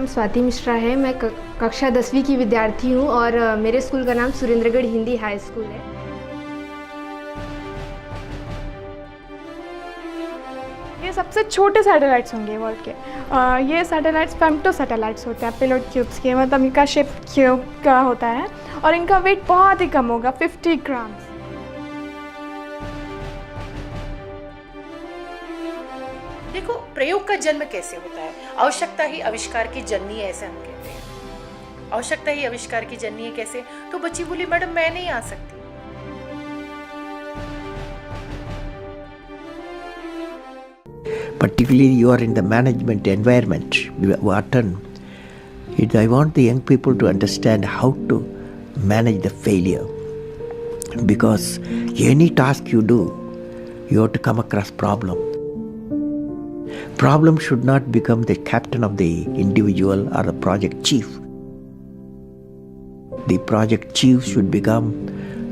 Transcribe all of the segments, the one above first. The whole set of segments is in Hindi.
नाम स्वाति मिश्रा है। मैं कक्षा 10वीं की विद्यार्थी हूँ और मेरे स्कूल का नाम सुरेंद्रगढ़ हिंदी हाई स्कूल है। ये सबसे छोटे सैटेलाइट्स होंगे वर्ल्ड के। ये सैटेलाइट्स फेम्टो सैटेलाइट्स होते हैं, पेलोड क्यूब्स के, मतलब इनका शेप क्यूब का होता है और इनका वेट बहुत ही कम होगा, 50 ग्राम्स। देखो, प्रयोग का जन्म कैसे होता है? आवश्यकता ही आविष्कार की जननी है, ऐसे हम कहते हैं। आवश्यकता ही आविष्कार की जननी है कैसे? तो बच्ची बोली, मैडम मैं नहीं आ सकती। Particularly you are in the management environment, Wharton, I want the young people to understand how to manage the failure. Because any task you do, you have to come across problem. Problem should not become the captain of the individual or the project chief. The project chief should become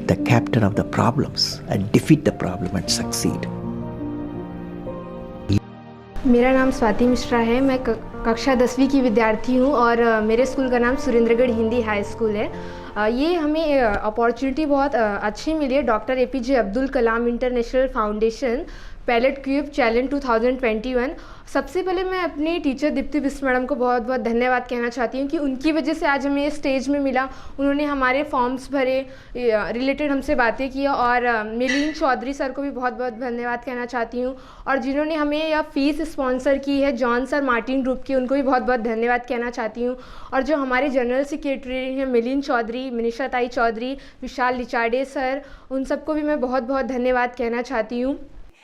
the captain of the problems and defeat the problem and succeed. मेरा नाम स्वाति मिश्रा है। मैं कक्षा 10वीं की विद्यार्थी हूँ और मेरे स्कूल का नाम सुरेंद्रगढ़ हिंदी हाई स्कूल है। ये हमें अपॉर्चुनिटी बहुत अच्छी मिली है। Doctor APJ Abdul Kalam international foundation payload cube challenge 2021। सबसे पहले मैं अपनी टीचर दीप्ति बिस्ट मैडम को बहुत बहुत धन्यवाद कहना चाहती हूँ कि उनकी वजह से आज हमें ये स्टेज में मिला। उन्होंने हमारे फॉर्म्स भरे, रिलेटेड हमसे बातें की और मिलिंद चौधरी सर को भी बहुत बहुत धन्यवाद कहना चाहती हूँ। और जिन्होंने हमें यह फीस स्पॉन्सर की है, जॉन सर मार्टिन ग्रुप के, उनको भी बहुत बहुत धन्यवाद कहना चाहती हूँ। और जो हमारे जनरल सेक्रेटरी हैं मिलिंद चौधरी, मनीषा ताई चौधरी, विशाल लिचाडे सर, उन सबको भी मैं बहुत बहुत धन्यवाद कहना चाहती हूँ।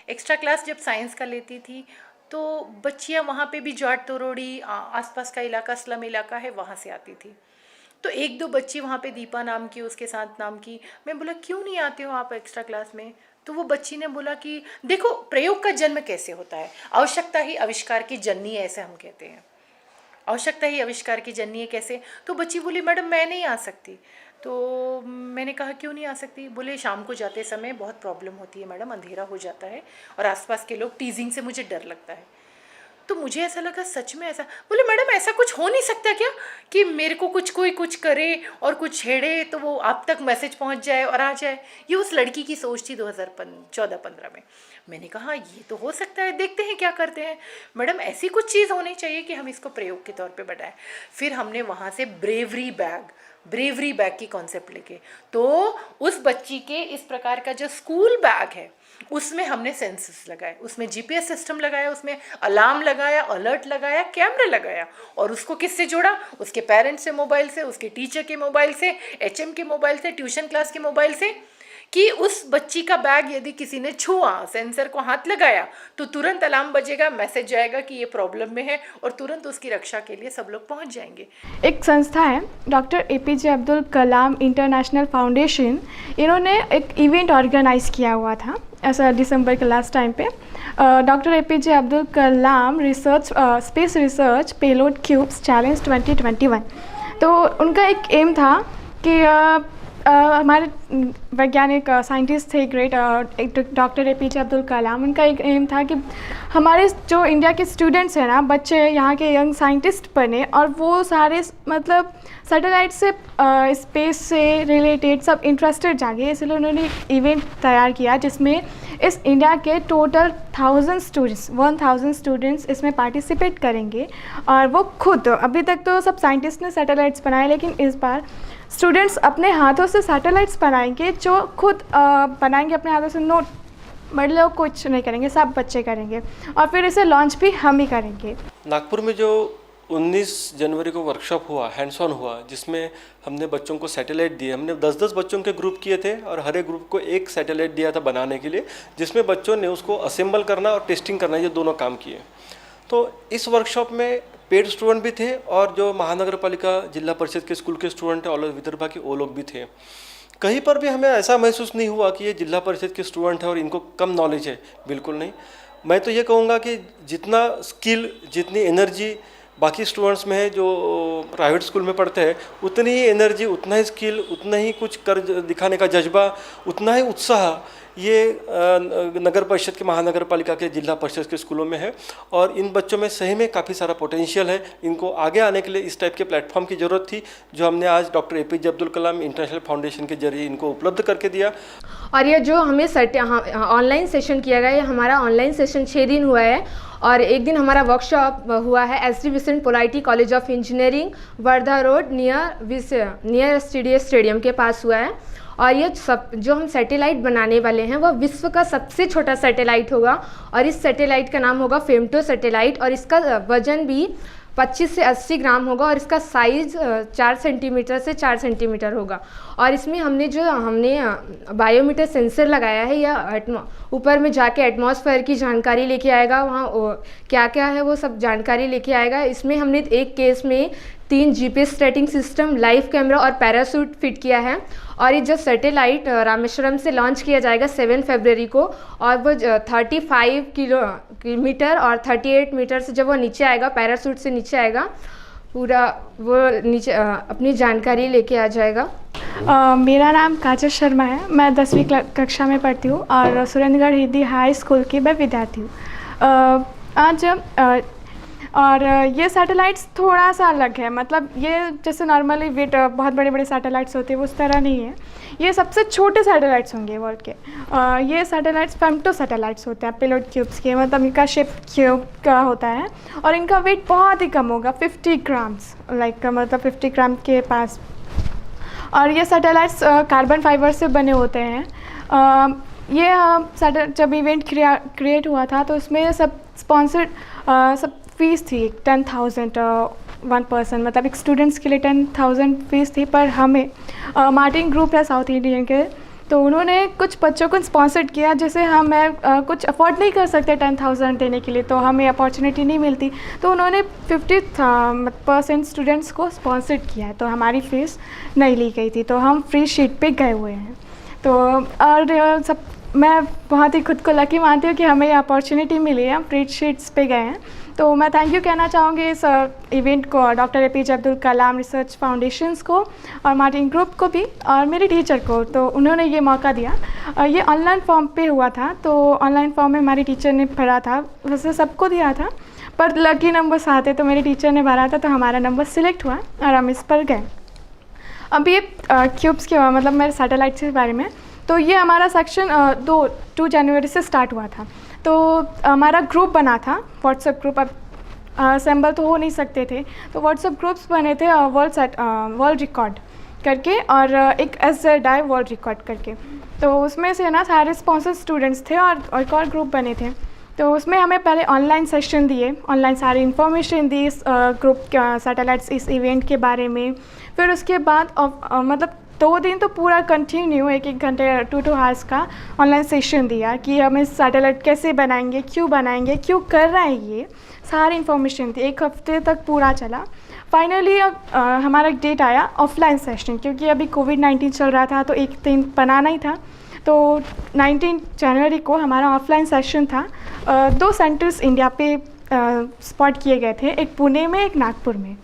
एक्स्ट्रा क्लास जब साइंस का लेती थी तो बच्चियां वहाँ पे भी जाट तोरोड़ी, आसपास का इलाका स्लम इलाका है, वहाँ से आती थी। तो एक दो बच्ची वहाँ पे दीपा नाम की, उसके साथ नाम की, मैं बोला क्यों नहीं आते हो आप एक्स्ट्रा क्लास में? तो वो बच्ची ने बोला कि देखो, प्रयोग का जन्म कैसे होता है? आवश्यकता ही आविष्कार की जननी है, ऐसे हम कहते हैं। आवश्यकता ही आविष्कार की जननी है कैसे? तो बच्ची बोली, मैडम मैं नहीं आ सकती। तो मैंने कहा क्यों नहीं आ सकती? बोले शाम को जाते समय बहुत प्रॉब्लम होती है मैडम, अंधेरा हो जाता है और आसपास के लोग टीजिंग से मुझे डर लगता है। तो मुझे ऐसा लगा सच में ऐसा। बोले मैडम ऐसा कुछ हो नहीं सकता क्या कि मेरे को कोई कुछ करे और कुछ छेड़े तो वो आप तक मैसेज पहुंच जाए और आ जाए? ये उस लड़की की सोच थी 2014-15 में। मैंने कहा ये तो हो सकता है, देखते हैं क्या करते हैं। मैडम ऐसी कुछ चीज़ होनी चाहिए कि हम इसको प्रयोग के तौर पे बढ़ाएं। फिर हमने वहाँ से ब्रेवरी बैग की कॉन्सेप्ट लेके, तो उस बच्ची के इस प्रकार का जो स्कूल बैग है उसमें हमने सेंसर्स लगाए, उसमें जीपीएस सिस्टम लगाया, उसमें अलार्म लगाया, अलर्ट लगाया, कैमरा लगाया और उसको किससे जोड़ा? उसके पेरेंट्स से मोबाइल से, उसके टीचर के मोबाइल से, एचएम के मोबाइल से, ट्यूशन क्लास के मोबाइल से, कि उस बच्ची का बैग यदि किसी ने छुआ, सेंसर को हाथ लगाया तो तुरंत अलार्म बजेगा, मैसेज जाएगा कि ये प्रॉब्लम में है और तुरंत उसकी रक्षा के लिए सब लोग पहुंच जाएंगे। एक संस्था है doctor APJ Abdul Kalam international foundation, इन्होंने एक इवेंट ऑर्गेनाइज़ किया हुआ था ऐसा दिसंबर के लास्ट टाइम पे। Doctor APJ Abdul Kalam research space research payload cubes challenge 2021। तो उनका एक एम था कि हमारे वैज्ञानिक साइंटिस्ट थे ग्रेट डॉक्टर एपीजे अब्दुल कलाम, उनका एक एम था कि हमारे जो इंडिया के स्टूडेंट्स हैं ना, बच्चे यहाँ के यंग साइंटिस्ट बने और वो सारे मतलब सैटेलाइट से स्पेस से रिलेटेड सब इंटरेस्टेड जागे। इसलिए उन्होंने एक इवेंट तैयार किया जिसमें इस इंडिया के टोटल 1000 स्टूडेंट्स इसमें पार्टिसिपेट करेंगे। और वो खुद, अभी तक तो सब साइंटिस्ट ने सैटेलाइट्स बनाए, लेकिन इस बार स्टूडेंट्स अपने हाथों से सैटेलाइट्स बनाएंगे, जो खुद बनाएंगे अपने हाथों से। नोट मतलब कुछ नहीं करेंगे, सब बच्चे करेंगे और फिर इसे लॉन्च भी हम ही करेंगे। नागपुर में जो 19 जनवरी को वर्कशॉप हुआ, हैंड्स ऑन हुआ, जिसमें हमने बच्चों को सैटेलाइट दिए। हमने 10-10 बच्चों के ग्रुप किए थे और हर एक ग्रुप को एक सैटेलाइट दिया था बनाने के लिए, जिसमें बच्चों ने उसको असेंबल करना और टेस्टिंग करना, ये दोनों काम किए। तो इस वर्कशॉप में पेड स्टूडेंट भी थे और जो महानगर पालिका जिला परिषद के स्कूल के स्टूडेंट है ऑल ओवर विदर्भा के, वो लोग भी थे। कहीं पर भी हमें ऐसा महसूस नहीं हुआ कि ये जिला परिषद के स्टूडेंट है और इनको कम नॉलेज है, बिल्कुल नहीं। मैं तो ये कहूँगा कि जितना स्किल, जितनी एनर्जी बाकी स्टूडेंट्स में है जो प्राइवेट स्कूल में पढ़ते हैं, उतनी ही एनर्जी, उतना ही स्किल, उतना ही कुछ कर दिखाने का जज्बा, उतना ही उत्साह ये नगर परिषद के, महानगर पालिका के, जिला परिषद के स्कूलों में है और इन बच्चों में सही में काफ़ी सारा पोटेंशियल है। इनको आगे आने के लिए इस टाइप के प्लेटफॉर्म की ज़रूरत थी, जो हमने आज doctor APJ Abdul Kalam international foundation के जरिए इनको उपलब्ध करके दिया। और ये जो हमें ऑनलाइन सेशन किया गया, ये हमारा ऑनलाइन सेशन 6 दिन हुआ है और एक दिन हमारा वर्कशॉप हुआ है SD Vincent Pallotti college of engineering, Wardha road, near STDA stadium के पास हुआ है। और ये सब जो हम सैटेलाइट बनाने वाले हैं वह विश्व का सबसे छोटा सैटेलाइट होगा और इस सैटेलाइट का नाम होगा फेमटो सैटेलाइट और इसका वजन भी 25 से 80 ग्राम होगा और इसका साइज़ 4 सेंटीमीटर से 4 सेंटीमीटर होगा। और इसमें हमने बायोमीटर सेंसर लगाया है, यह ऊपर में जाके एटमॉस्फेयर की जानकारी लेके आएगा, वहाँ क्या क्या है वो सब जानकारी लेके आएगा। इसमें हमने एक केस में 3 GPS tracking system, live camera और पैरासूट फिट किया है। और ये जो सैटेलाइट रामेश्वरम से लॉन्च किया जाएगा 7 फरवरी को और वो 35 किलोमीटर और 38 मीटर से जब वो नीचे आएगा, पैरासूट से नीचे आएगा, पूरा वो नीचे अपनी जानकारी लेके आ जाएगा। मेरा नाम काजल शर्मा है, मैं 10वीं कक्षा में पढ़ती हूँ और सुरेंद्रगढ़ हिंदी हाई स्कूल की मैं विद्यार्थी हूँ। और ये सैटेलाइट्स थोड़ा सा अलग है, मतलब ये जैसे नॉर्मली बहुत बड़े बड़े सैटेलाइट्स होते हैं उस तरह नहीं है, ये सबसे छोटे सैटेलाइट्स होंगे वर्ल्ड के। ये सैटेलाइट्स फेमटो सैटेलाइट्स होते हैं, पेलोड क्यूब्स के, मतलब इनका शेप क्यूब का होता है और इनका वेट बहुत ही कम होगा, 50 ग्राम्स, मतलब 50 ग्राम के पास। और ये सैटेलाइट्स कार्बन फाइबर से बने होते हैं। ये जब इवेंट क्रिएट हुआ था तो उसमें सब स्पॉन्सर्ड सब फीस थी 10,000 1 पर्सन, मतलब एक स्टूडेंट्स के लिए 10,000 फीस थी। पर हमें मार्टिन ग्रुप है साउथ इंडियन के, तो उन्होंने कुछ बच्चों को स्पॉन्सर्ड किया, जैसे हमें कुछ अफोर्ड नहीं कर सकते 10,000 देने के लिए, तो हमें अपॉर्चुनिटी नहीं मिलती, तो उन्होंने 50% स्टूडेंट्स को स्पॉन्सर्ड किया है, तो हमारी फ़ीस नहीं ली गई थी, तो हम फ्री शीट पे गए हुए हैं। तो और सब मैं बहुत ही खुद को लकी मानती हूँ कि हमें ये अपॉर्चुनिटी मिली है, हम फ्री शीट्स पे गए हैं। तो मैं थैंक यू कहना चाहूँगी इस इवेंट को, doctor APJ Abdul Kalam research foundations को और मार्टिन ग्रुप को भी और मेरे टीचर को, तो उन्होंने ये मौका दिया। ये ऑनलाइन फॉर्म पे हुआ था, तो ऑनलाइन फॉर्म में हमारी टीचर ने भरा था, वैसे सबको दिया था पर लकी नंबर्स आते तो मेरे टीचर ने भरा था, तो हमारा नंबर सिलेक्ट हुआ और हम इस पर गए। अभी ये क्यूब्स के मतलब मेरे सैटेलाइट्स के बारे में, तो ये हमारा सेक्शन 2 जनवरी से स्टार्ट हुआ था। तो हमारा ग्रुप बना था, व्हाट्सएप ग्रुप, अब असेंबल तो हो नहीं सकते थे, तो व्हाट्सएप ग्रुप्स बने थे वर्ल्ड रिकॉर्ड करके और एक SZI वर्ल्ड रिकॉर्ड करके। तो उसमें से ना सारे स्पॉन्सर स्टूडेंट्स थे और एक और ग्रुप बने थे। तो उसमें हमें पहले ऑनलाइन सेशन दिए, ऑनलाइन सारी इन्फॉर्मेशन दी इस ग्रुप सैटेलाइट्स इस इवेंट के बारे में। फिर उसके बाद मतलब 2 दिन तो पूरा कंटिन्यू 1-1 घंटे 2-2 आवर्स का ऑनलाइन सेशन दिया कि हमें सैटेलाइट कैसे बनाएंगे, क्यों कर रहे हैं, ये सारी इन्फॉर्मेशन थी। 1 हफ्ते तक पूरा चला। फाइनली हमारा एक डेट आया ऑफलाइन सेशन, क्योंकि अभी कोविड-19 चल रहा था तो एक दिन बनाना ही था। तो 19 जनवरी को हमारा ऑफलाइन सेशन था। 2 सेंटर्स इंडिया पे स्पॉट किए गए थे, एक पुणे में, एक नागपुर में।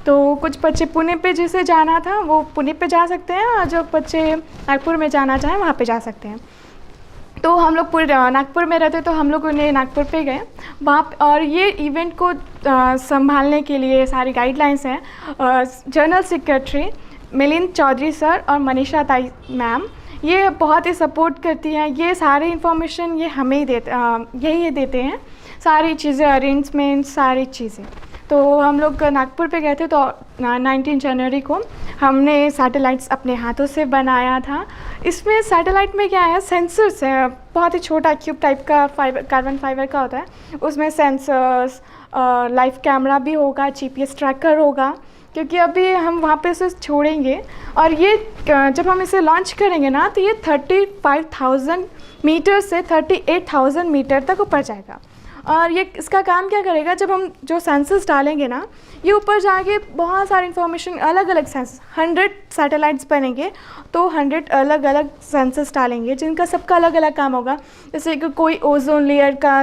तो कुछ बच्चे पुणे पे जिसे जाना था वो पुणे पे जा सकते हैं और जो बच्चे नागपुर में जाना चाहें वहाँ पे जा सकते हैं। तो हम लोग पूरे नागपुर में रहते, तो हम लोग उन्हें नागपुर पे गए वहाँ। और ये इवेंट को संभालने के लिए सारी गाइडलाइंस हैं general secretary Milind Chaudhary sir और मनीषा ताई मैम, ये बहुत ही सपोर्ट करती हैं। ये सारी इन्फॉर्मेशन ये हमें ही देते हैं, सारी चीज़ें, अरेंजमेंट, सारी चीज़ें। तो हम लोग नागपुर पे गए थे, तो 19 जनवरी को हमने सैटेलाइट्स अपने हाथों से बनाया था। इसमें सैटेलाइट में क्या है, सेंसर्स है, बहुत ही छोटा क्यूब टाइप का कार्बन फाइबर का होता है। उसमें सेंसर्स, लाइव कैमरा भी होगा, GPS ट्रैकर होगा, क्योंकि अभी हम वहाँ पे इसे छोड़ेंगे और ये जब हम इसे लॉन्च करेंगे ना, तो ये 35,000 मीटर से 38,000 मीटर तक ऊपर जाएगा और ये इसका काम क्या करेगा, जब हम जो सेंसर्स डालेंगे ना, ये ऊपर जाके बहुत सारी इन्फॉर्मेशन, अलग अलग सेंसर्स, 100 सैटेलाइट्स बनेंगे तो 100 अलग अलग सेंसर्स डालेंगे जिनका सबका अलग अलग काम होगा। जैसे कि कोई ओजोन लेयर का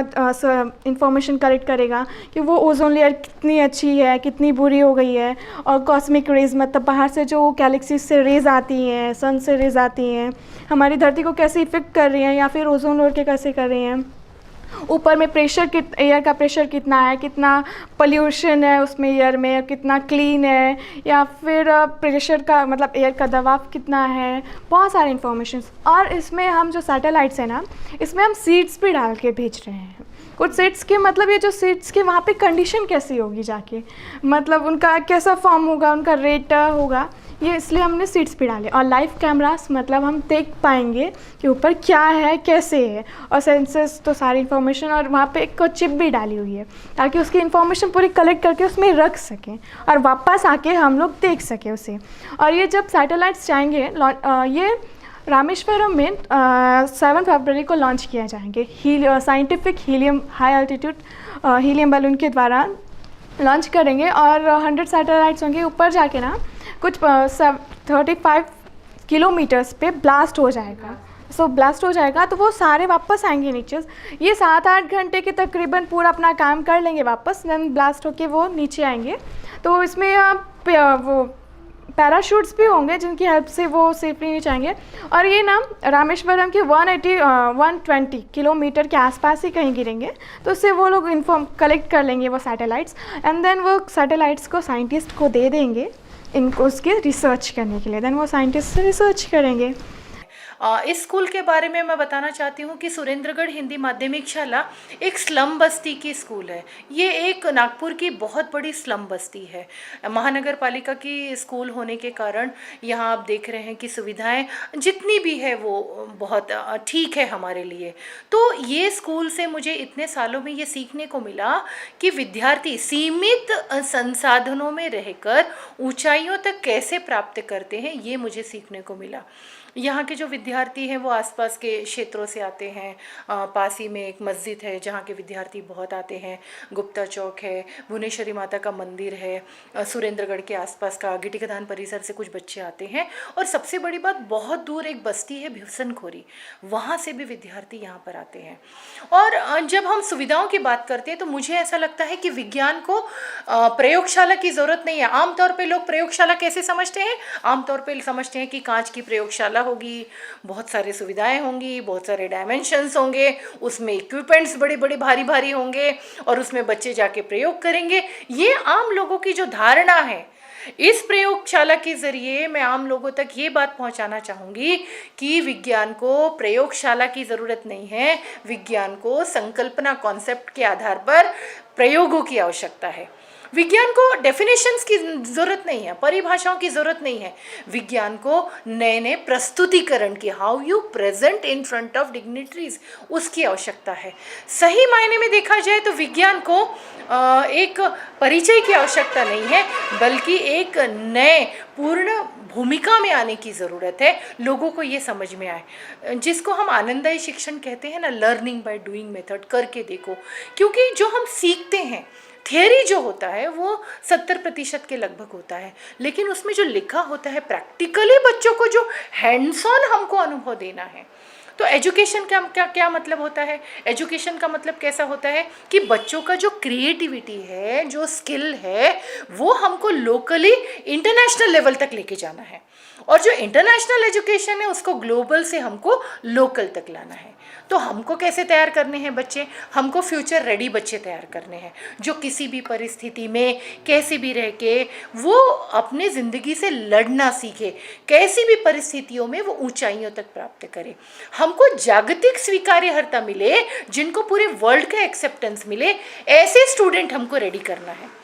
इंफॉर्मेशन कलेक्ट करेगा कि वो ओजोन लेयर कितनी अच्छी है, कितनी बुरी हो गई है, और कॉस्मिक रेज मतलब बाहर से जो गैलेक्सी से रेज आती हैं, सन से रेज आती हैं, हमारी धरती को कैसे इफेक्ट कर रही हैं या फिर ओजोन लेयर के कैसे कर रही हैं। ऊपर में प्रेशर एयर का प्रेशर कितना है, कितना पोल्यूशन है उसमें एयर में, कितना क्लीन है, या फिर प्रेशर का मतलब एयर का दबाव कितना है, बहुत सारे इंफॉर्मेशन। और इसमें हम जो सैटेलाइट्स हैं ना, इसमें हम सीड्स भी डाल के भेज रहे हैं। कुछ सीड्स के मतलब ये जो सीड्स के वहाँ पे कंडीशन कैसी होगी जाके, मतलब उनका कैसा फॉर्म होगा, उनका रेट होगा, ये इसलिए हमने सीड्स भी डाले। और लाइव कैमरास मतलब हम देख पाएंगे कि ऊपर क्या है, कैसे है, और सेंसर्स तो सारी इन्फॉर्मेशन, और वहाँ पे एक चिप भी डाली हुई है ताकि उसकी इन्फॉर्मेशन पूरी कलेक्ट करके उसमें रख सकें और वापस आके हम लोग देख सकें उसे। और ये जब सैटेलाइट्स जाएंगे, ये रामेश्वरम में 7 फरवरी को लॉन्च किया जाएंगे। Scientific helium high altitude helium balloon के द्वारा लॉन्च करेंगे, और 100 सैटेलाइट्स होंगे। ऊपर जाके ना कुछ 35 किलोमीटर्स पे ब्लास्ट हो जाएगा। ब्लास्ट हो जाएगा तो वो सारे वापस आएंगे नीचे। ये 7-8 घंटे के तकरीबन पूरा अपना काम कर लेंगे वापस, देन ब्लास्ट होके वो नीचे आएंगे। तो इसमें वो पैराशूट्स भी होंगे जिनकी हेल्प से वो सेफली नीचे आएंगे। और ये ना रामेश्वरम के 120 किलोमीटर के आसपास ही कहीं गिरेंगे, तो उससे वो लोग कलेक्ट कर लेंगे वो सैटेलाइट्स, एंड देन वो सैटेलाइट्स को साइंटिस्ट को दे देंगे इनको उसके रिसर्च करने के लिए। देन वो साइंटिस्ट से रिसर्च करेंगे। इस स्कूल के बारे में मैं बताना चाहती हूँ कि सुरेंद्रगढ़ हिंदी माध्यमिक शाला एक स्लम बस्ती की स्कूल है। ये एक नागपुर की बहुत बड़ी स्लम बस्ती है। महानगर पालिका की स्कूल होने के कारण यहाँ आप देख रहे हैं कि सुविधाएं जितनी भी है वो बहुत ठीक है हमारे लिए। तो ये स्कूल से मुझे इतने सालों में ये सीखने को मिला कि विद्यार्थी सीमित संसाधनों में रहकर ऊंचाइयों तक कैसे प्राप्त करते हैं, ये मुझे सीखने को मिला। यहाँ के जो विद्यार्थी हैं वो आसपास के क्षेत्रों से आते हैं। पास ही में एक मस्जिद है जहाँ के विद्यार्थी बहुत आते हैं। गुप्ता चौक है, भुवनेश्वरी माता का मंदिर है, सुरेंद्रगढ़ के आसपास का गिटिकदान परिसर से कुछ बच्चे आते हैं। और सबसे बड़ी बात, बहुत दूर एक बस्ती है भिवसनखोरी, वहाँ से भी विद्यार्थी यहाँ पर आते हैं। और जब हम सुविधाओं की बात करते हैं तो मुझे ऐसा लगता है कि विज्ञान को प्रयोगशाला की ज़रूरत नहीं है। आमतौर पर लोग प्रयोगशाला कैसे समझते हैं? आमतौर पर समझते हैं कि कांच की प्रयोगशाला होगी, बहुत सारी सुविधाएं होंगी, बहुत सारे डायमेंशंस होंगे, उसमें इक्विपमेंट्स बड़े बड़े भारी भारी होंगे और उसमें बच्चे जाके प्रयोग करेंगे। ये आम लोगों की जो धारणा है, इस प्रयोगशाला के ज़रिए मैं आम लोगों तक ये बात पहुंचाना चाहूँगी कि विज्ञान को प्रयोगशाला की ज़रूरत नहीं है। विज्ञान को संकल्पना कॉन्सेप्ट के आधार पर प्रयोगों की आवश्यकता है। विज्ञान को डेफिनेशंस की ज़रूरत नहीं है, परिभाषाओं की ज़रूरत नहीं है। विज्ञान को नए नए प्रस्तुतिकरण की, how you present in front of dignitaries, उसकी आवश्यकता है। सही मायने में देखा जाए तो विज्ञान को एक परिचय की आवश्यकता नहीं है, बल्कि एक नए पूर्ण भूमिका में आने की ज़रूरत है। लोगों को ये समझ में आए, जिसको हम आनंददायी शिक्षण कहते हैं ना, लर्निंग बाय डूइंग मेथड, करके देखो। क्योंकि जो हम सीखते हैं, थियरी जो होता है वो 70% के लगभग होता है, लेकिन उसमें जो लिखा होता है प्रैक्टिकली बच्चों को जो हैंड्स ऑन हमको अनुभव देना है। तो एजुकेशन का क्या मतलब होता है? एजुकेशन का मतलब कैसा होता है कि बच्चों का जो क्रिएटिविटी है, जो स्किल है, वो हमको लोकली इंटरनेशनल लेवल तक लेके जाना है, और जो इंटरनेशनल एजुकेशन है उसको ग्लोबल से हमको लोकल तक लाना है। तो हमको कैसे तैयार करने हैं बच्चे? हमको फ्यूचर रेडी बच्चे तैयार करने हैं, जो किसी भी परिस्थिति में कैसे भी रह के वो अपने ज़िंदगी से लड़ना सीखे, कैसी भी परिस्थितियों में वो ऊंचाइयों तक प्राप्त करे। हमको जागतिक स्वीकार्यता मिले, जिनको पूरे वर्ल्ड का एक्सेप्टेंस मिले, ऐसे स्टूडेंट हमको रेडी करना है।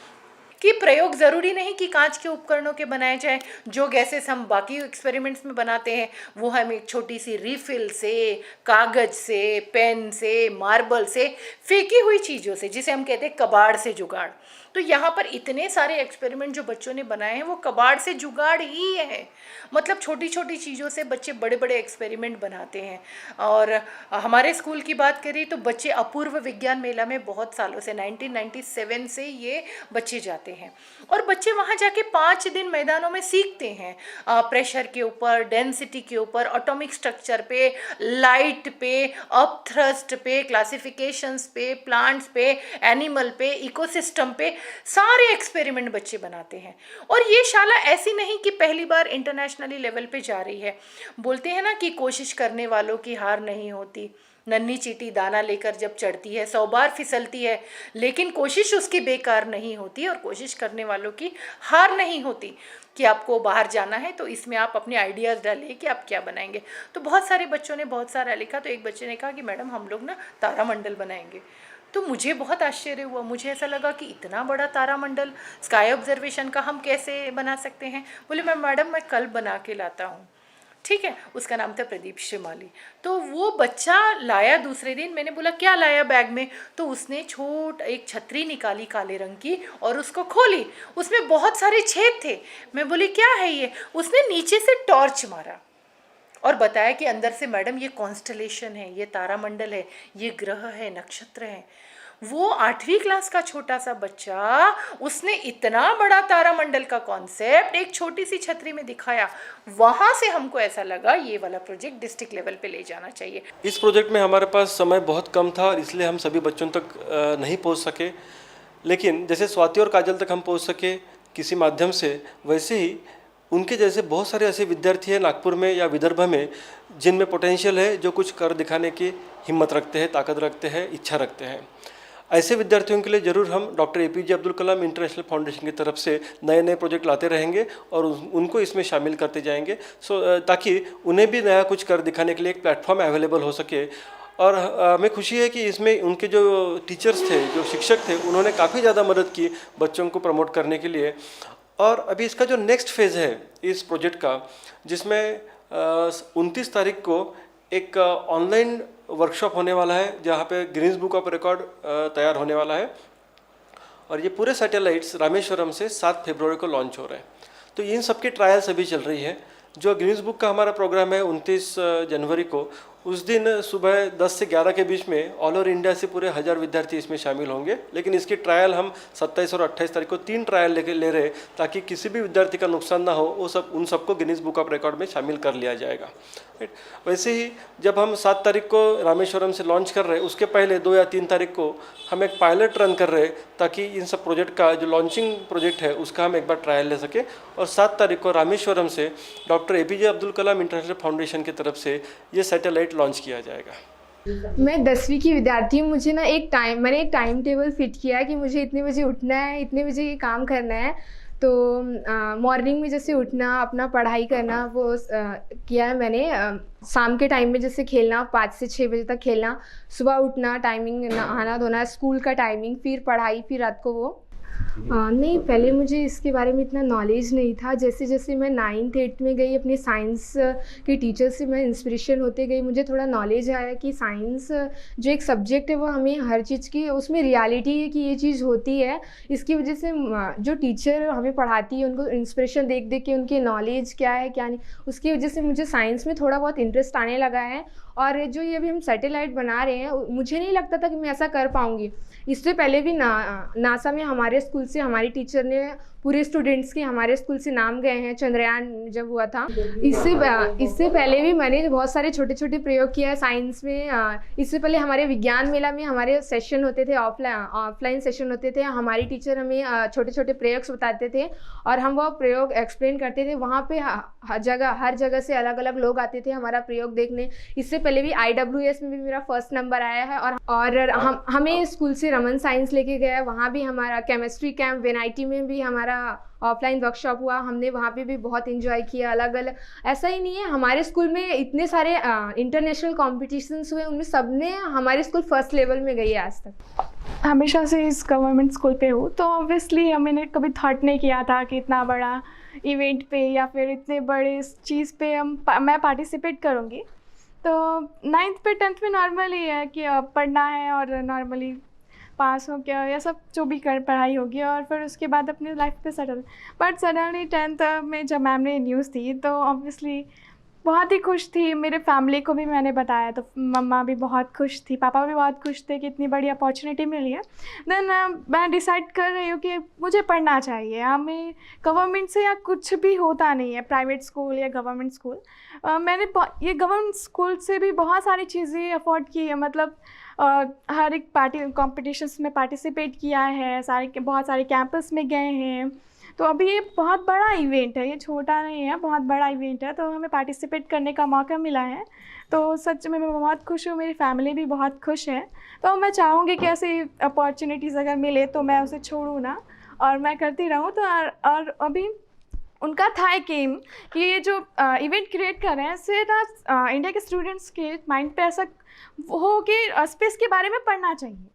कि प्रयोग ज़रूरी नहीं कि कांच के उपकरणों के बनाए जाए। जो गैसेस हम बाकी एक्सपेरिमेंट्स में बनाते हैं वो हम एक छोटी सी रिफिल से, कागज़ से, पेन से, मार्बल से, फेंकी हुई चीज़ों से, जिसे हम कहते हैं कबाड़ से जुगाड़, तो यहाँ पर इतने सारे एक्सपेरिमेंट जो बच्चों ने बनाए हैं वो कबाड़ से जुगाड़ ही है। मतलब छोटी छोटी चीज़ों से बच्चे बड़े बड़े एक्सपेरिमेंट बनाते हैं। और हमारे स्कूल की बात करें तो बच्चे अपूर्व विज्ञान मेला में बहुत सालों से 1997 से ये बच्चे जाते हैं और बच्चे वहाँ जाके 5 दिन मैदानों में सीखते हैं, प्रेशर के ऊपर, डेंसिटी के ऊपर, एटॉमिक स्ट्रक्चर पे, लाइट पे, अपथ्रस्ट पे, क्लासिफिकेशंस पे, प्लांट्स पे, एनिमल पे, इकोसिस्टम पे, सारे एक्सपेरिमेंट बच्चे बनाते हैं। और ये शाला ऐसी नहीं कि पहली बार इंटरनेशनली लेवल पे जा रही है। बोलते हैं ना कि कोशिश करने वालों की हार नहीं होती। नन्ही चींटी दाना लेकर जब चढ़ती है 100 बार फिसलती है, लेकिन कोशिश उसकी बेकार नहीं होती और कोशिश करने वालों की हार नहीं होती। कि आपको बाहर जाना है तो इसमें आप अपने आइडियाज़ डालिए कि आप क्या बनाएंगे। तो बहुत सारे बच्चों ने बहुत सारा लिखा। तो एक बच्चे ने कहा कि मैडम हम लोग ना तारामंडल बनाएंगे। तो मुझे बहुत आश्चर्य हुआ। मुझे ऐसा लगा कि इतना बड़ा तारामंडल स्काई ऑब्जर्वेशन का हम कैसे बना सकते हैं। बोले मैडम मैं कल बना के लाता हूँ। ठीक है, उसका नाम था प्रदीप श्रीमाली। तो वो बच्चा लाया दूसरे दिन। मैंने बोला क्या लाया बैग में, तो उसने एक छतरी निकाली काले रंग की और उसको खोली। उसमें बहुत सारे छेद थे। मैं बोली क्या है ये। उसने नीचे से टॉर्च मारा और बताया कि अंदर से मैडम ये कॉन्स्टलेशन है, ये तारामंडल है, ये ग्रह है, नक्षत्र है। वो 8वीं क्लास का छोटा सा बच्चा, उसने इतना बड़ा तारामंडल का कॉन्सेप्ट एक छोटी सी छतरी में दिखाया। वहाँ से हमको ऐसा लगा ये वाला प्रोजेक्ट डिस्ट्रिक्ट लेवल पे ले जाना चाहिए। इस प्रोजेक्ट में हमारे पास समय बहुत कम था और इसलिए हम सभी बच्चों तक नहीं पहुँच सके, लेकिन जैसे स्वाति और काजल तक हम पहुँच सके किसी माध्यम से, वैसे ही उनके जैसे बहुत सारे ऐसे विद्यार्थी हैं नागपुर में या विदर्भ में जिनमें पोटेंशियल है, जो कुछ कर दिखाने की हिम्मत रखते हैं, ताकत रखते हैं, इच्छा रखते हैं। ऐसे विद्यार्थियों के लिए ज़रूर हम doctor APJ Abdul Kalam international foundation की तरफ से नए नए प्रोजेक्ट लाते रहेंगे और उनको इसमें शामिल करते जाएंगे, ताकि उन्हें भी नया कुछ कर दिखाने के लिए एक प्लेटफॉर्म अवेलेबल हो सके। और हमें खुशी है कि इसमें उनके जो टीचर्स थे, जो शिक्षक थे, उन्होंने काफ़ी ज़्यादा मदद की बच्चों को प्रमोट करने के लिए। और अभी इसका जो नेक्स्ट फेज़ है इस प्रोजेक्ट का, जिसमें 29 तारीख को एक ऑनलाइन वर्कशॉप होने वाला है जहाँ पे गिनीज बुक ऑफ रिकॉर्ड तैयार होने वाला है। और ये पूरे सैटेलाइट्स रामेश्वरम से 7 फरवरी को लॉन्च हो रहे हैं। तो इन सब की ट्रायल्स अभी चल रही है। जो गिनीज बुक का हमारा प्रोग्राम है 29 जनवरी को, उस दिन सुबह 10 से 11 के बीच में ऑल ओवर इंडिया से पूरे 1000 विद्यार्थी इसमें शामिल होंगे। लेकिन इसकी ट्रायल हम 27 और 28 तारीख को 3 ट्रायल ले रहे हैं, ताकि किसी भी विद्यार्थी का नुकसान ना हो। वो उन सबको गिनीज बुक ऑफ रिकॉर्ड में शामिल कर लिया जाएगा। वैसे ही जब हम 7 तारीख को रामेश्वरम से लॉन्च कर रहे हैं, उसके पहले 2 या 3 तारीख को हम एक पायलट रन कर रहे हैं, ताकि इन सब प्रोजेक्ट का जो लॉन्चिंग प्रोजेक्ट है उसका हम एक बार ट्रायल ले सके। और 7 तारीख को रामेश्वरम से doctor APJ Abdul Kalam international foundation की तरफ से ये सैटेलाइट लॉन्च किया जाएगा। मैं 10वीं की विद्यार्थी हूँ। मुझे ना मैंने एक टाइम टेबल फिट किया है कि मुझे इतने बजे उठना है, इतने बजे ये काम करना है। तो मॉर्निंग में जैसे उठना, अपना पढ़ाई करना, वो किया है मैंने। शाम के टाइम में जैसे खेलना, 5 से 6 बजे तक खेलना, सुबह उठना, टाइमिंग, नहाना धोना, स्कूल का टाइमिंग, फिर पढ़ाई, फिर रात को वो। नहीं, पहले मुझे इसके बारे में इतना नॉलेज नहीं था। जैसे जैसे मैं 9th 8th में गई, अपने साइंस के टीचर से मैं इंस्पिरेशन होते गई। मुझे थोड़ा नॉलेज आया कि साइंस जो एक सब्जेक्ट है वो हमें हर चीज़ की उसमें रियलिटी है कि ये चीज़ होती है। इसकी वजह से जो टीचर हमें पढ़ाती है उनको इंस्पिरेशन देख देख के उनकी नॉलेज क्या है क्या नहीं, उसकी वजह से मुझे साइंस में थोड़ा बहुत इंटरेस्ट आने लगा है। और जो ये अभी हम सैटेलाइट बना रहे हैं, मुझे नहीं लगता था कि मैं ऐसा कर पाऊँगी। इससे पहले भी नासा में हमारे स्कूल से हमारी टीचर ने पूरे स्टूडेंट्स के हमारे स्कूल से नाम गए हैं, चंद्रयान जब हुआ था। इससे पहले भी मैंने बहुत सारे छोटे छोटे प्रयोग किया है साइंस में। इससे पहले हमारे विज्ञान मेला में हमारे सेशन होते थे, ऑफलाइन सेशन होते थे। हमारी टीचर हमें छोटे छोटे प्रयोग बताते थे और हम वो प्रयोग एक्सप्लेन करते थे। वहाँ पे हर जगह से अलग अलग लोग आते थे हमारा प्रयोग देखने। इससे पहले भी IWS में भी मेरा फर्स्ट नंबर आया है। और हमें स्कूल से रमन साइंस लेके गया, वहाँ भी हमारा केमिस्ट्री कैंप, NIT में भी हमारा ऑफलाइन वर्कशॉप हुआ। हमने वहाँ पे भी बहुत एंजॉय किया। अलग अलग ऐसा ही नहीं है, हमारे स्कूल में इतने सारे इंटरनेशनल कॉम्पिटिशन्स हुए, उनमें सब में हमारे स्कूल फर्स्ट लेवल में गई है आज तक। हमेशा से इस गवर्नमेंट स्कूल पे हूँ, तो ऑब्वियसली मैंने कभी थॉट नहीं किया था कि इतना बड़ा इवेंट पे या फिर इतने बड़े चीज़ पे मैं पार्टिसिपेट करूँगी। तो 9th पे 10th में नॉर्मली है कि पढ़ना है और नॉर्मली पास हो गया या सब जो भी कर पढ़ाई होगी और फिर उसके बाद अपनी लाइफ पे सेटल। बट सडनली 10th में जब मैम ने न्यूज़ दी तो ऑब्वियसली बहुत ही खुश थी। मेरे फैमिली को भी मैंने बताया तो मम्मा भी बहुत खुश थी, पापा भी बहुत खुश थे कि इतनी बड़ी अपॉर्चुनिटी मिली है। देन मैं डिसाइड कर रही हूँ कि मुझे पढ़ना चाहिए। हमें गवर्नमेंट से या कुछ भी होता नहीं है, प्राइवेट स्कूल या गवर्नमेंट स्कूल। मैंने ये गवर्नमेंट स्कूल से भी बहुत सारी चीज़ें अफोर्ड की है, मतलब हर एक कॉम्पिटिशन्स में पार्टिसिपेट किया है, बहुत सारे कैंपस में गए हैं। तो अभी ये बहुत बड़ा इवेंट है, ये छोटा नहीं है, बहुत बड़ा इवेंट है, तो हमें पार्टिसिपेट करने का मौका मिला है। तो सच में मैं बहुत खुश हूँ, मेरी फैमिली भी बहुत खुश है। तो मैं चाहूँगी कि ऐसी अपॉर्चुनिटीज़ अगर मिले तो मैं उसे छोड़ूँ ना और मैं करती रहूँ। तो और अभी उनका था एक एम कि ये जो इवेंट क्रिएट कर रहे हैं इससे ना इंडिया के स्टूडेंट्स के माइंड पे ऐसा हो कि स्पेस के बारे में पढ़ना चाहिए।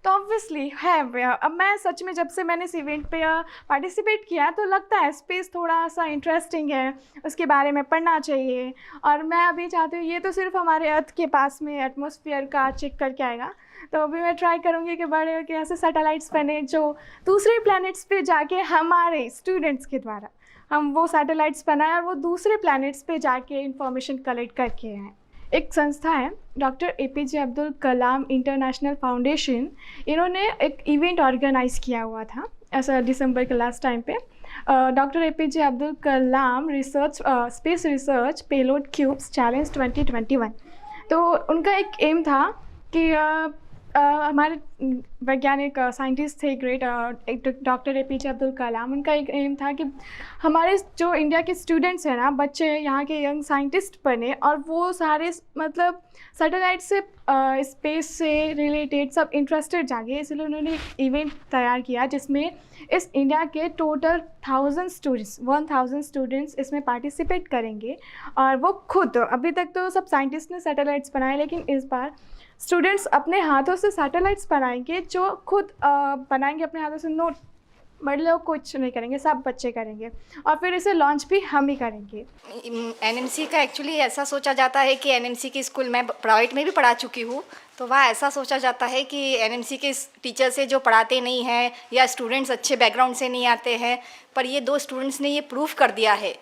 तो ऑब्वियसली है, अब मैं सच में जब से मैंने इस इवेंट पे पार्टिसिपेट किया तो लगता है स्पेस थोड़ा सा इंटरेस्टिंग है, उसके बारे में पढ़ना चाहिए। और मैं अभी चाहती हूँ, ये तो सिर्फ हमारे अर्थ के पास में एटमॉस्फेयर का चेक करके आएगा, तो अभी मैं ट्राई करूँगी कि बड़े होकर ऐसे सैटेलाइट्स बने जो दूसरे प्लैनेट्स पे जाके हमारे स्टूडेंट्स के द्वारा हम वो सैटेलाइट्स बनाएं और वो दूसरे प्लैनेट्स पे जाके इंफॉर्मेशन कलेक्ट करके आएँ। एक संस्था है doctor APJ Abdul Kalam international foundation, इन्होंने एक इवेंट ऑर्गेनाइज़ किया हुआ था ऐसा दिसंबर के लास्ट टाइम पे। Doctor APJ Abdul Kalam research space research payload cubes challenge 2021। तो उनका एक एम था कि हमारे वैज्ञानिक साइंटिस्ट थे ग्रेट डॉक्टर एपीजे अब्दुल कलाम, उनका एक एम था कि हमारे जो इंडिया के स्टूडेंट्स हैं ना, बच्चे यहाँ के यंग साइंटिस्ट बने और वो सारे मतलब सैटेलाइट से स्पेस से रिलेटेड सब इंटरेस्टेड जागे। इसलिए उन्होंने एक इवेंट तैयार किया जिसमें इस इंडिया के टोटल 1000 स्टूडेंट्स इसमें पार्टिसिपेट करेंगे। और वो खुद, अभी तक तो सब साइंटिस्ट ने सैटेलाइट्स बनाए, लेकिन इस बार स्टूडेंट्स अपने हाथों से सैटेलाइट्स बनाएंगे, जो खुद बनाएंगे अपने हाथों से। नोट बड़े लोग कुछ नहीं करेंगे, सब बच्चे करेंगे और फिर इसे लॉन्च भी हम ही करेंगे। एनएमसी का एक्चुअली ऐसा सोचा जाता है कि एनएमसी की स्कूल मैं प्राइवेट में भी पढ़ा चुकी हूँ, तो वहाँ ऐसा सोचा जाता है कि एनएमसी के टीचर से जो पढ़ाते नहीं हैं या स्टूडेंट्स अच्छे बैकग्राउंड से नहीं आते हैं, पर ये 2 स्टूडेंट्स ने ये प्रूव कर दिया है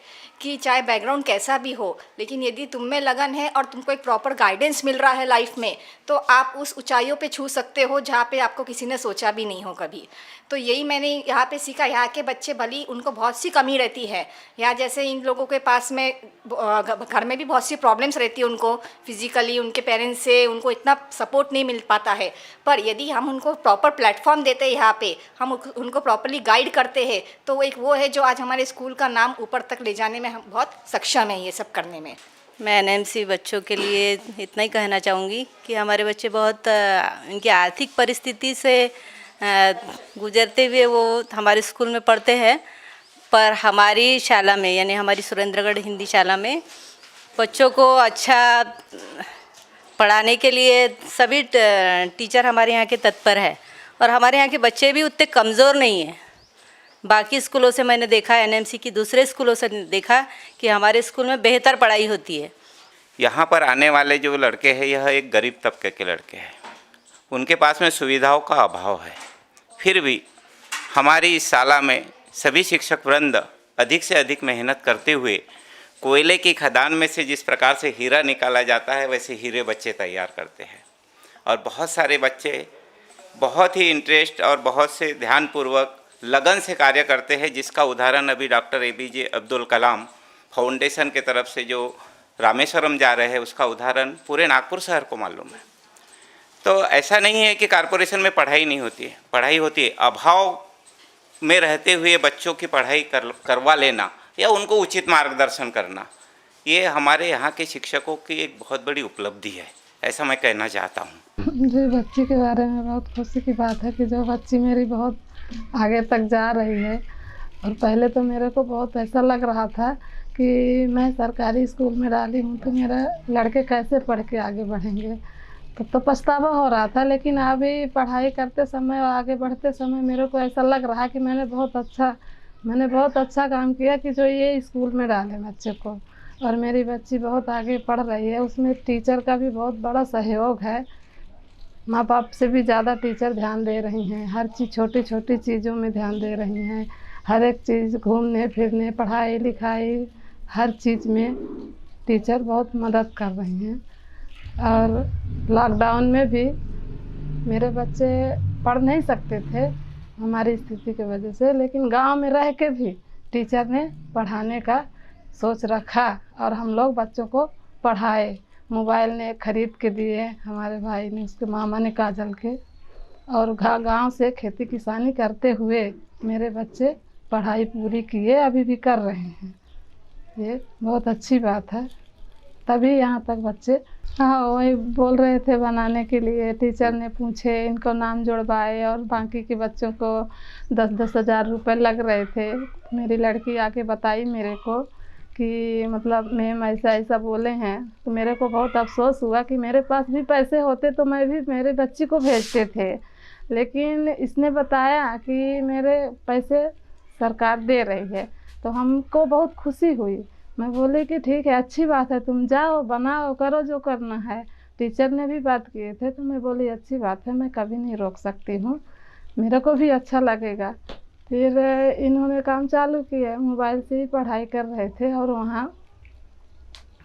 कि चाहे बैकग्राउंड कैसा भी हो, लेकिन यदि तुम में लगन है और तुमको एक प्रॉपर गाइडेंस मिल रहा है लाइफ में, तो आप उस ऊंचाइयों पे छू सकते हो जहाँ पे आपको किसी ने सोचा भी नहीं हो कभी। तो यही मैंने यहाँ पे सीखा। यहाँ के बच्चे भली उनको बहुत सी कमी रहती है, यहाँ जैसे इन लोगों के पास में घर में भी बहुत सी प्रॉब्लम्स रहती है, उनको फिजिकली उनके पेरेंट्स से उनको इतना सपोर्ट नहीं मिल पाता है। पर यदि हम उनको प्रॉपर प्लेटफॉर्म देते हैं, यहाँ पे हम उनको प्रॉपरली गाइड करते हैं, तो एक वो है जो आज हमारे स्कूल का नाम ऊपर तक ले जाने में हम बहुत सक्षम हैं ये सब करने में। मैं एनएमसी बच्चों के लिए इतना ही कहना चाहूँगी कि हमारे बच्चे बहुत इनकी आर्थिक परिस्थिति से गुजरते हुए वो हमारे स्कूल में पढ़ते हैं, पर हमारी शाला में यानी हमारी सुरेंद्रगढ़ हिंदी शाला में बच्चों को अच्छा पढ़ाने के लिए सभी टीचर हमारे यहाँ के तत्पर है और हमारे यहाँ के बच्चे भी उतने कमज़ोर नहीं हैं। बाकी स्कूलों से मैंने देखा, एनएमसी की दूसरे स्कूलों से देखा कि हमारे स्कूल में बेहतर पढ़ाई होती है। यहाँ पर आने वाले जो लड़के हैं यह एक गरीब तबके के लड़के हैं, उनके पास में सुविधाओं का अभाव है। फिर भी हमारी इस शाला में सभी शिक्षक वृंद अधिक से अधिक मेहनत करते हुए कोयले की खदान में से जिस प्रकार से हीरा निकाला जाता है वैसे हीरे बच्चे तैयार करते हैं। और बहुत सारे बच्चे बहुत ही इंटरेस्ट और बहुत से ध्यानपूर्वक लगन से कार्य करते हैं, जिसका उदाहरण अभी डॉक्टर एपीजे अब्दुल कलाम फाउंडेशन के तरफ से जो रामेश्वरम जा रहे हैं उसका उदाहरण पूरे नागपुर शहर को मालूम है। तो ऐसा नहीं है कि कॉरपोरेशन में पढ़ाई नहीं होती है, पढ़ाई होती है। अभाव में रहते हुए बच्चों की पढ़ाई करवा लेना या उनको उचित मार्गदर्शन करना, ये हमारे यहाँ के शिक्षकों की एक बहुत बड़ी उपलब्धि है, ऐसा मैं कहना चाहता हूँ। मुझे बच्ची के बारे में बहुत खुशी की बात है कि जो बच्ची मेरी बहुत आगे तक जा रही है। और पहले तो मेरे को बहुत ऐसा लग रहा था कि मैं सरकारी स्कूल में डाली हूँ तो मेरे लड़के कैसे पढ़ के आगे बढ़ेंगे, तब तो पछतावा हो रहा था। लेकिन अभी पढ़ाई करते समय और आगे बढ़ते समय मेरे को ऐसा लग रहा कि मैंने बहुत अच्छा काम किया कि जो ये स्कूल में डाले बच्चे को। और मेरी बच्ची बहुत आगे पढ़ रही है, उसमें टीचर का भी बहुत बड़ा सहयोग है। माँ बाप से भी ज़्यादा टीचर ध्यान दे रही हैं, हर चीज़ छोटी छोटी चीज़ों में ध्यान दे रही हैं। हर एक चीज़ घूमने फिरने पढ़ाई लिखाई हर चीज़ में टीचर बहुत मदद कर रही हैं। और लॉकडाउन में भी मेरे बच्चे पढ़ नहीं सकते थे हमारी स्थिति की वजह से, लेकिन गांव में रह के भी टीचर ने पढ़ाने का सोच रखा और हम लोग बच्चों को पढ़ाए। मोबाइल ने खरीद के दिए हमारे भाई ने, उसके मामा ने काजल के, और गांव से खेती किसानी करते हुए मेरे बच्चे पढ़ाई पूरी किए, अभी भी कर रहे हैं। ये बहुत अच्छी बात है, तभी यहाँ तक बच्चे हाँ वही बोल रहे थे बनाने के लिए। टीचर ने पूछे, इनको नाम जुड़वाए और बाकी के बच्चों को 10-10 हज़ार रुपये लग रहे थे। मेरी लड़की आके बताई मेरे को कि मतलब मैम ऐसा ऐसा बोले हैं, तो मेरे को बहुत अफसोस हुआ कि मेरे पास भी पैसे होते तो मैं भी मेरे बच्ची को भेजते थे, लेकिन इसने बताया कि मेरे पैसे सरकार दे रही है, तो हमको बहुत खुशी हुई। मैं बोली कि ठीक है, अच्छी बात है, तुम जाओ बनाओ करो जो करना है। टीचर ने भी बात किए थे, तो मैं बोली अच्छी बात है, मैं कभी नहीं रोक सकती हूँ, मेरे को भी अच्छा लगेगा। फिर इन्होंने काम चालू किया, मोबाइल से ही पढ़ाई कर रहे थे और वहाँ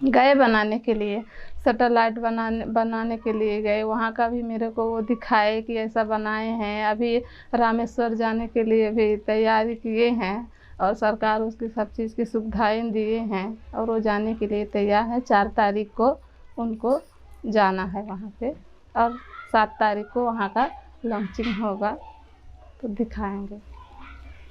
गए बनाने के लिए, सैटेलाइट बनाने के लिए गए। वहाँ का भी मेरे को वो दिखाए कि ऐसा बनाए हैं। अभी रामेश्वर जाने के लिए भी तैयारी किए हैं और सरकार उसकी सब चीज़ की सुविधाएं दिए हैं और वो जाने के लिए तैयार है। 4 तारीख को उनको जाना है वहाँ पे और 7 तारीख को वहाँ का लॉन्चिंग होगा, तो दिखाएंगे।